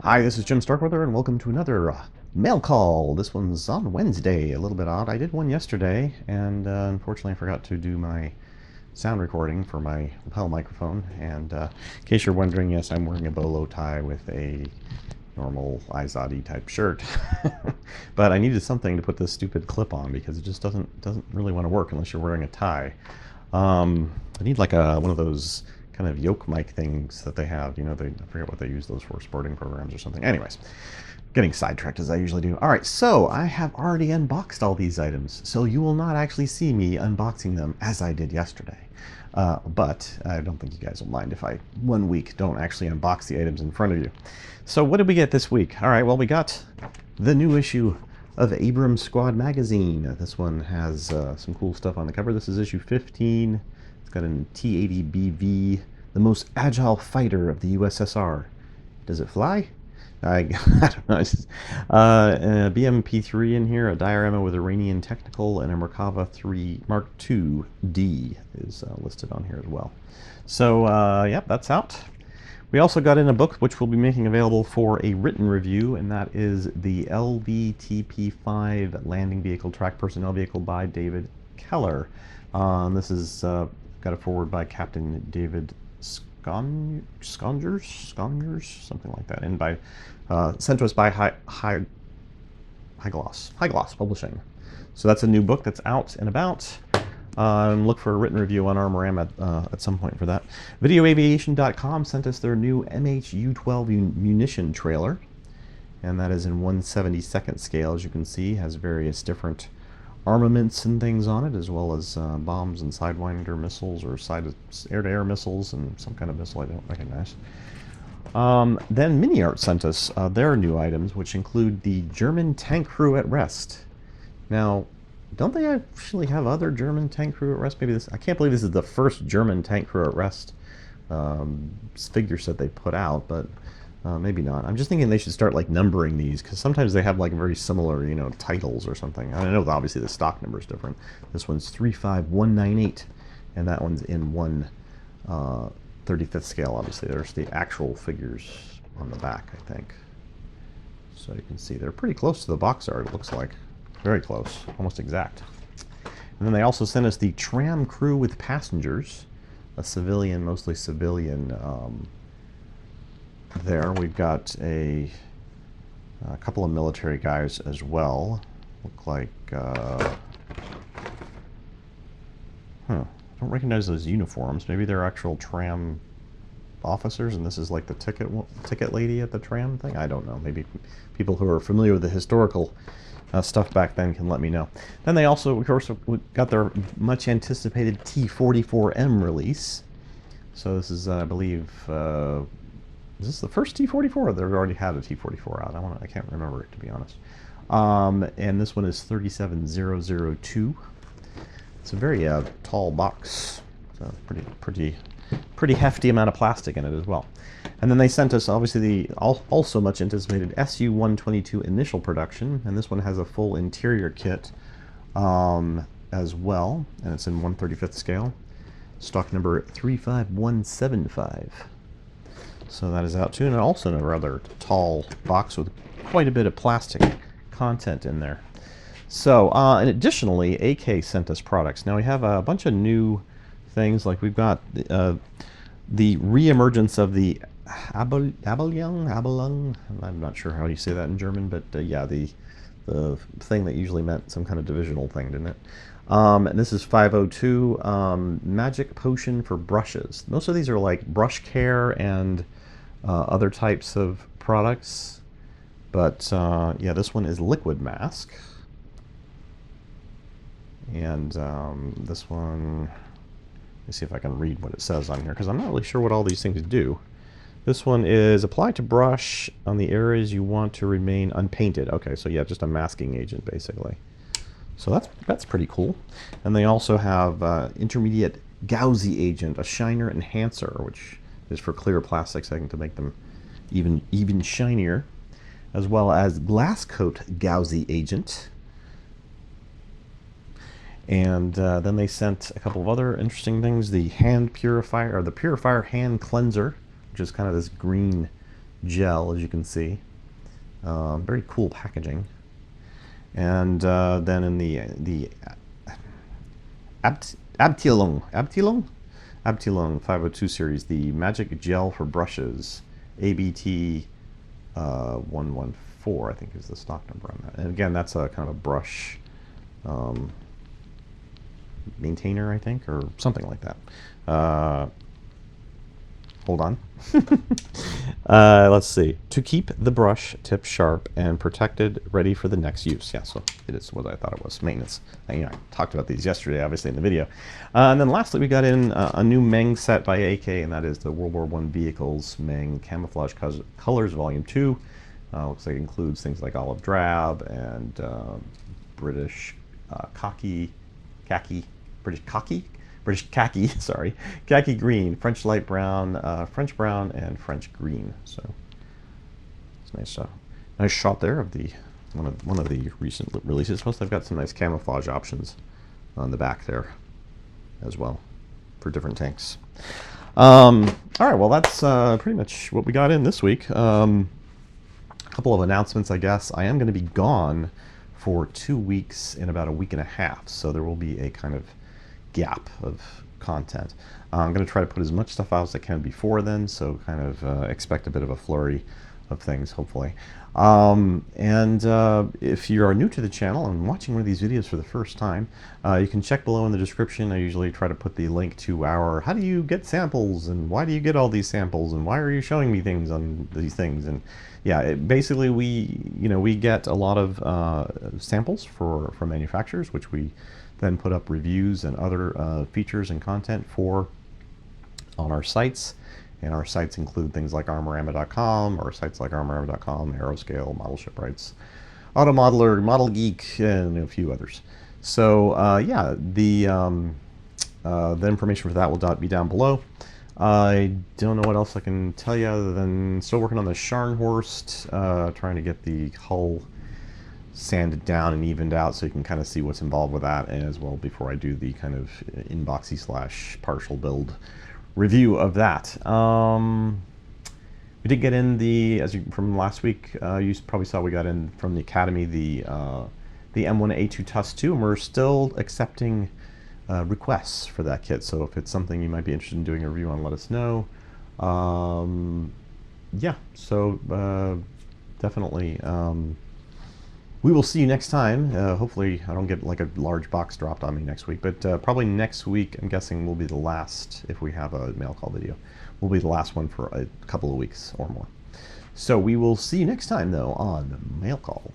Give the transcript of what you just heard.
Hi, this is Jim Starkweather, and welcome to another mail call. This one's on Wednesday, a little bit odd. I did one yesterday, and unfortunately I forgot to do my sound recording for my lapel microphone. And in case you're wondering, yes, I'm wearing a bolo tie with a normal Izodi type shirt. But I needed something to put this stupid clip on because it just doesn't really want to work unless you're wearing a tie. I need like one of those kind of yoke mic things that they have. You know, I forget what they use those for, sporting programs or something. Anyways, getting sidetracked as I usually do. All right, so I have already unboxed all these items, so you will not actually see me unboxing them as I did yesterday. But I don't think you guys will mind if I, one week, don't actually unbox the items in front of you. So what did we get this week? All right, well, we got the new issue of Abrams Squad magazine. This one has some cool stuff on the cover. This is issue 15. It's got an T-80BV, the most agile fighter of the USSR. Does it fly? I don't know. A BMP-3 in here, a diorama with Iranian Technical, and a Merkava 3 Mark II-D is listed on here as well. So, yep, that's out. We also got in a book which we'll be making available for a written review, and that is the LVTP-5 Landing Vehicle Track Personnel Vehicle by David Keller. This is got a foreword by Captain David Scongers, something like that, and by sent to us by High Gloss Publishing. So that's a new book that's out and about. Look for a written review on Armorama at some point for that. VideoAviation.com sent us their new MHU-12 munition trailer, and that is in 1/72nd scale, as you can see. Has various different armaments and things on it, as well as bombs and Sidewinder missiles, or air-to-air missiles, and some kind of missile I don't recognize. Then MiniArt sent us their new items, which include the German tank crew at rest. Now, don't they actually have other German tank crew at rest? Maybe this, I can't believe this is the first German tank crew at rest figure set they put out, but maybe not. I'm just thinking they should start like numbering these, because sometimes they have like very similar, you know, titles or something. I know obviously the stock number is different. This one's 35198, and that one's in 1/35th scale. Obviously, there's the actual figures on the back, I think. So you can see they're pretty close to the box art, it looks like. Very close, almost exact. And then they also sent us the tram crew with passengers, a civilian, mostly civilian. There we've got a couple of military guys as well. Look like, I don't recognize those uniforms. Maybe they're actual tram officers, and this is like the ticket lady at the tram thing. I don't know. Maybe people who are familiar with the historical stuff back then can let me know. Then they also, of course, got their much anticipated T-44M release. So this is, I believe, is this the first T-44, or they've already had a T-44 out? I can't remember, to be honest. And this one is 37002. It's a very tall box. So pretty hefty amount of plastic in it as well. And then they sent us, obviously, the also much anticipated Su-122 initial production, and this one has a full interior kit as well, and it's in 1/35th scale. Stock number 35175. So that is out too, and also in a rather tall box with quite a bit of plastic content in there. So, and additionally, AK sent us products. Now we have a bunch of new things, like we've got the re-emergence of the Abelung. I'm not sure how you say that in German, but yeah, the thing that usually meant some kind of divisional thing, didn't it? And this is 502, Magic Potion for brushes. Most of these are like brush care and other types of products, but yeah, this one is Liquid Mask. And this one, let me see if I can read what it says on here, because I'm not really sure what all these things do. This one is apply to brush on the areas you want to remain unpainted. Okay, so yeah, just a masking agent, basically. So that's pretty cool. And they also have intermediate Gauzy agent, a shiner enhancer, which is for clear plastics, I think, to make them even shinier, as well as glass coat Gauzy agent. And then they sent a couple of other interesting things. The hand purifier, or the purifier hand cleanser, which is kind of this green gel, as you can see. Very cool packaging. And then in the Abteilung 502 series, the Magic Gel for Brushes, ABT 114, I think is the stock number on that. And again, that's a kind of a brush maintainer, I think, or something like that. Hold on. Let's see. To keep the brush tip sharp and protected, ready for the next use. Yeah, so it is what I thought it was. Maintenance. I talked about these yesterday, obviously, in the video. And then lastly, we got in a new Meng set by AK, and that is the World War I Vehicles Meng Camouflage Colors Volume 2. Looks like it includes things like olive drab and British khaki, sorry, khaki green, French light brown, French brown, and French green. So it's nice shot there of the one of the recent releases. Plus, they've got some nice camouflage options on the back there as well for different tanks. All right, well that's pretty much what we got in this week. A couple of announcements, I guess. I am going to be gone for 2 weeks in about a week and a half, so there will be a kind of gap of content. I'm going to try to put as much stuff out as I can before then, so kind of expect a bit of a flurry of things, hopefully. If you are new to the channel and watching one of these videos for the first time, you can check below in the description. I usually try to put the link to our how do you get samples, and why do you get all these samples, and why are you showing me things on these things. And yeah, basically we get a lot of samples from manufacturers, which we then put up reviews and other features and content for on our sites. And our sites include things like Armorama.com, or sites like Armorama.com, Aeroscale, Model Shipwrights, Auto Modeler, Model Geek, and a few others. So yeah, the information for that will be down below. I don't know what else I can tell you other than still working on the Scharnhorst, trying to get the hull sanded down and evened out so you can kind of see what's involved with that as well before I do the kind of inboxy / partial build review of that. We did get in from last week, you probably saw we got in from the Academy the M1A2 TUS 2, and we're still accepting requests for that kit. So if it's something you might be interested in doing a review on, let us know. Yeah, so definitely. We will see you next time. Hopefully I don't get like a large box dropped on me next week, but probably next week, I'm guessing, will be the last, if we have a mail call video, will be the last one for a couple of weeks or more. So we will see you next time, though, on Mail Call.